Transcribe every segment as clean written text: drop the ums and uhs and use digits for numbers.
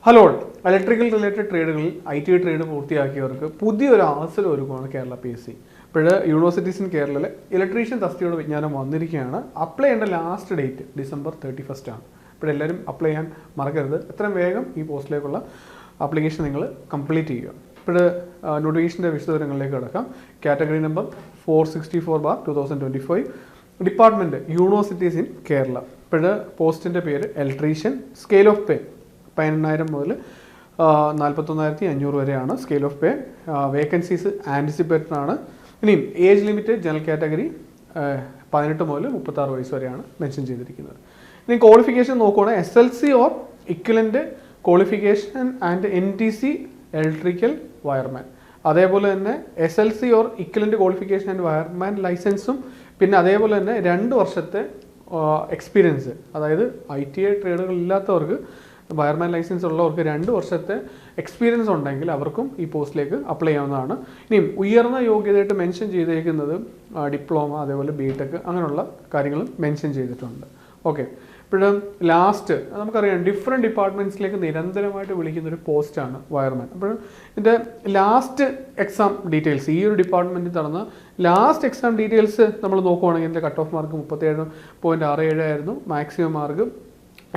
Hello, electrical related ട്രേഡുകളിൽ IT trade പൂർത്തിയാക്കിയവർക്ക് പുതിയൊരു അവസരം ഒരുക്കുകയാണ് കേരള PSC. ഇപ്പോൾ യൂണിവേഴ്സിറ്റീസ് ഇൻ കേരളയിലെ ഇലക്ട്രീഷ്യൻ തസ്തികയുടെ വിജ്ഞാനം വന്നിരിക്കുകയാണ്. അപ്ലൈ ചെയ്യേണ്ട ലാസ്റ്റ് ഡേറ്റ് December 31 ആണ്. ഇപ്പോൾ എല്ലാവരും അപ്ലൈ ചെയ്യാൻ മറക്കരുത്. എത്രയും വേഗം ഈ പോസ്റ്റിലേക്കുള്ള ആപ്ലിക്കേഷൻ നിങ്ങൾ കംപ്ലീറ്റ് ചെയ്യുക. ഇപ്പോൾ നോട്ടിഫിക്കേഷൻ്റെ വിശദവിവരങ്ങളിലേക്ക് കിടക്കാം. Category number 464/2025, department universities in Kerala. ഇപ്പോൾ പോസ്റ്റിൻ്റെ പേര് ഇലക്ട്രീഷ്യൻ. സ്കെയിൽ ഓഫ് പേ 18,000 മുതൽ 41,500 വരെയാണ് scale of pay. Vacancies anticipated ആണ്. ഇനിയും ഏജ് ലിമിറ്റ് ജനറൽ കാറ്റഗറി 18 മുതൽ 36 വയസ്സ് വരെയാണ് മെൻഷൻ ചെയ്തിരിക്കുന്നത്. ഇനി ക്വാളിഫിക്കേഷൻ നോക്കുകയാണെങ്കിൽ SLC or equivalent qualification and NTC electrical wireman. അതേപോലെ തന്നെ SLC or equivalent qualification and wireman ലൈസൻസും പിന്നെ അതേപോലെ തന്നെ 2 വർഷത്തെ എക്സ്പീരിയൻസ്, അതായത് ITI ട്രേഡുകൾ ഇല്ലാത്തവർക്ക് വയർമാൻ ലൈസൻസ് ഉള്ളവർക്ക് 2 വർഷത്തെ എക്സ്പീരിയൻസ് ഉണ്ടെങ്കിൽ അവർക്കും ഈ പോസ്റ്റിലേക്ക് അപ്ലൈ ചെയ്യാവുന്നതാണ്. ഇനിയും ഉയർന്ന യോഗ്യതയായിട്ട് മെൻഷൻ ചെയ്തേക്കുന്നത് ഡിപ്ലോമ, അതേപോലെ BTech അങ്ങനെയുള്ള കാര്യങ്ങളും മെൻഷൻ ചെയ്തിട്ടുണ്ട്. ഓക്കെ, ഇപ്പോഴും ലാസ്റ്റ് നമുക്കറിയാം ഡിഫറെൻറ്റ് ഡിപ്പാർട്ട്മെൻറ്റ്സിലേക്ക് നിരന്തരമായിട്ട് വിളിക്കുന്നൊരു പോസ്റ്റാണ് വയർമാൻ. അപ്പോൾ ഇതിൻ്റെ ലാസ്റ്റ് എക്സാം ഡീറ്റെയിൽസ്, ഈ ഒരു ഡിപ്പാർട്ട്മെൻറ്റിൽ നടന്ന ലാസ്റ്റ് എക്സാം ഡീറ്റെയിൽസ് നമ്മൾ നോക്കുവാണെങ്കിൽ ഇതിൻ്റെ കട്ട് ഓഫ് മാർക്ക് 37.67 ആയിരുന്നു. മാക്സിമം മാർക്ക്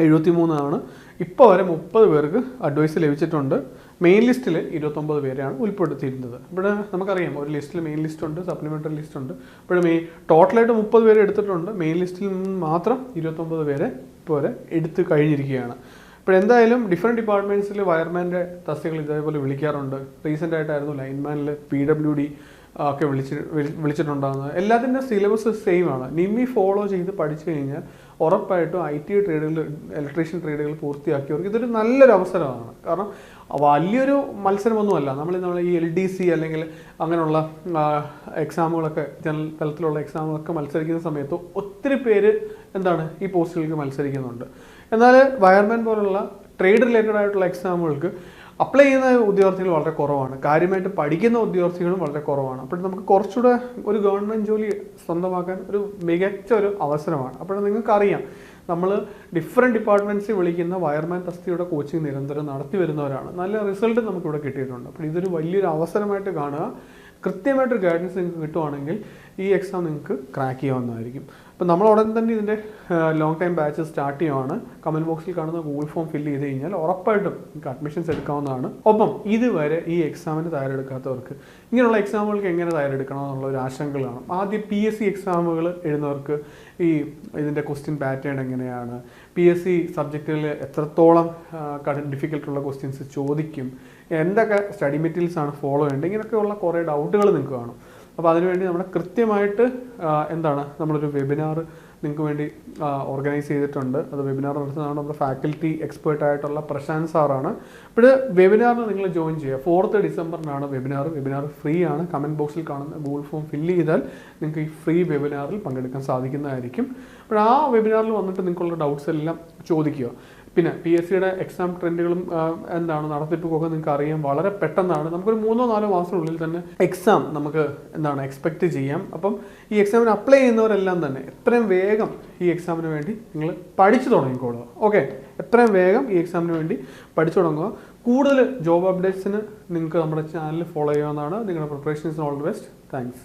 73 ആണ്. ഇപ്പോൾ വരെ 30 പേർക്ക് അഡ്വൈസ് ലഭിച്ചിട്ടുണ്ട്. മെയിൻ ലിസ്റ്റിൽ 29 പേരെയാണ് ഉൾപ്പെടുത്തിയിരുന്നത്. ഇവിടെ നമുക്കറിയാം ഒരു ലിസ്റ്റിൽ മെയിൻ ലിസ്റ്റ് ഉണ്ട്, സപ്ലിമെൻ്ററി ലിസ്റ്റ് ഉണ്ട്. ഇപ്പോൾ ടോട്ടലായിട്ട് 30 പേര് എടുത്തിട്ടുണ്ട്. മെയിൻ ലിസ്റ്റിൽ നിന്ന് മാത്രം 29 പേരെ ഇപ്പോൾ വരെ എടുത്ത് കഴിഞ്ഞിരിക്കുകയാണ്. ഇപ്പോൾ എന്തായാലും ഡിഫറെൻറ്റ് ഡിപ്പാർട്ട്മെൻറ്റ്സിൽ വയർമാൻ്റെ തസ്തികൾ ഇതേപോലെ വിളിക്കാറുണ്ട്. റീസെൻ്റ് ആയിട്ടായിരുന്നു ലൈൻമാനിൽ PWD ഒക്കെ വിളിച്ചിട്ടുണ്ടാകുന്നത്. എല്ലാത്തിൻ്റെ സിലബസ് സെയിം ആണ്. നിമ്മി ഫോളോ ചെയ്ത് പഠിച്ചു കഴിഞ്ഞാൽ ഉറപ്പായിട്ടും ITI ട്രേഡുകൾ, ഇലക്ട്രീഷ്യൻ ട്രേഡുകൾ പൂർത്തിയാക്കിയവർക്ക് ഇതൊരു നല്ലൊരു അവസരമാണ്. കാരണം വലിയൊരു മത്സരമൊന്നുമല്ല. നമ്മൾ ഈ LDC അല്ലെങ്കിൽ അങ്ങനെയുള്ള എക്സാമുകളൊക്കെ, ജനറൽ തലത്തിലുള്ള എക്സാമുകളൊക്കെ മത്സരിക്കുന്ന സമയത്ത് ഒത്തിരി പേര് ഈ പോസ്റ്റുകൾക്ക് മത്സരിക്കുന്നുണ്ട്. എന്നാൽ വയർമാൻ പോലുള്ള ട്രേഡ് റിലേറ്റഡ് ആയിട്ടുള്ള എക്സാമുകൾക്ക് അപ്ലൈ ചെയ്യുന്ന ഉദ്യോഗാർത്ഥികൾ വളരെ കുറവാണ്. കാര്യമായിട്ട് പഠിക്കുന്ന ഉദ്യോഗാർത്ഥികളും വളരെ കുറവാണ്. അപ്പോൾ നമുക്ക് കുറച്ചുകൂടെ ഒരു ഗവൺമെൻറ് ജോലി സ്വന്തമാക്കാൻ ഒരു മികച്ച ഒരു അവസരമാണ്. അപ്പോൾ നിങ്ങൾക്കറിയാം, നമ്മൾ ഡിഫറെൻറ്റ് ഡിപ്പാർട്ട്മെൻറ്റ്സിൽ വിളിക്കുന്ന വയർമാൻ തസ്തികയുടെ കോച്ചിങ് നിരന്തരം നടത്തി വരുന്നവരാണ്. നല്ല റിസൾട്ട് നമുക്കിവിടെ കിട്ടിയിട്ടുണ്ട്. അപ്പോൾ ഇതൊരു വലിയൊരു അവസരമായിട്ട് കാണുക. കൃത്യമായിട്ടൊരു ഗൈഡൻസ് നിങ്ങൾക്ക് കിട്ടുവാണെങ്കിൽ ഈ എക്സാം നിങ്ങൾക്ക് ക്രാക്ക് ചെയ്യാവുന്നതായിരിക്കും. അപ്പോൾ നമ്മൾ ഉടൻ തന്നെ ഇതിൻ്റെ ലോങ് ടൈം ബാച്ച് സ്റ്റാർട്ട് ചെയ്യുവാണ്. കമൻറ്റ് ബോക്സിൽ കാണുന്ന ഗൂഗിൾ ഫോം ഫില്ല് ചെയ്ത് കഴിഞ്ഞാൽ ഉറപ്പായിട്ടും നിങ്ങൾക്ക് അഡ്മിഷൻസ് എടുക്കാവുന്നതാണ്. ഒപ്പം ഇതുവരെ ഈ എക്സാമിന് തയ്യാറെടുക്കാത്തവർക്ക് ഇങ്ങനെയുള്ള എക്സാമുകൾക്ക് എങ്ങനെ തയ്യാറെടുക്കണം എന്നുള്ള ഒരു ആശങ്ക കാണും. ആദ്യം PSC എക്സാമുകൾ എഴുതുന്നവർക്ക് ഇതിൻ്റെ ക്വസ്റ്റ്യൻ പാറ്റേൺ എങ്ങനെയാണ്, PSC സബ്ജക്റ്റുകളിൽ എത്രത്തോളം ഡിഫിക്കൽട്ടുള്ള ക്വസ്റ്റ്യൻസ് ചോദിക്കും, എന്തൊക്കെ സ്റ്റഡി മെറ്റീരിയൽസ് ആണ് ഫോളോ ചെയ്യേണ്ടത്, ഇങ്ങനെയൊക്കെയുള്ള കുറേ ഡൗട്ടുകൾ നിങ്ങൾക്ക് കാണും. അപ്പോൾ അതിനുവേണ്ടി നമ്മുടെ കൃത്യമായിട്ട് നമ്മളൊരു വെബിനാർ നിങ്ങൾക്ക് വേണ്ടി ഓർഗനൈസ് ചെയ്തിട്ടുണ്ട്. അത് വെബിനാർ നടത്തുന്നതാണ് നമ്മുടെ ഫാക്കൽറ്റി എക്സ്പേർട്ടായിട്ടുള്ള പ്രശാന്ത് സാറാണ്. ഇപ്പോൾ വെബിനാറിന് നിങ്ങൾ ജോയിൻ ചെയ്യുക. 4th ഡിസംബറിനാണ് വെബിനാർ ഫ്രീ ആണ്. കമൻറ്റ് ബോക്സിൽ കാണുന്ന ഗൂഗിൾ ഫോം ഫില്ല് ചെയ്താൽ നിങ്ങൾക്ക് ഈ ഫ്രീ വെബിനാറിൽ പങ്കെടുക്കാൻ സാധിക്കുന്നതായിരിക്കും. അപ്പോൾ ആ വെബിനാറിൽ വന്നിട്ട് നിങ്ങൾക്കുള്ള ഡൗട്ട്സ് എല്ലാം ചോദിക്കുക. പിന്നെ PSCയുടെ എക്സാം ട്രെൻഡുകളും നടത്തിപ്പൊക്കെ നിങ്ങൾക്ക് അറിയാം. വളരെ പെട്ടെന്നാണ്, നമുക്കൊരു 3-4 മാസത്തിനുള്ളിൽ തന്നെ എക്സാം നമുക്ക് എക്സ്പെക്റ്റ് ചെയ്യാം. അപ്പം ഈ എക്സാമിന് അപ്ലൈ ചെയ്യുന്നവരെല്ലാം തന്നെ എത്രയും വേഗം ഈ എക്സാമിന് വേണ്ടി നിങ്ങൾ പഠിച്ചു തുടങ്ങിക്കോളുക. ഓക്കെ, എത്രയും വേഗം ഈ എക്സാമിന് വേണ്ടി പഠിച്ചു തുടങ്ങുക. കൂടുതൽ ജോബ് അപ്ഡേറ്റ്സിന് നിങ്ങൾക്ക് നമ്മുടെ ചാനൽ ഫോളോ ചെയ്യാവുന്നതാണ്. നിങ്ങളുടെ പ്രിപ്പറേഷൻസിന് ഓൾ ദി ബെസ്റ്റ്. താങ്ക്സ്.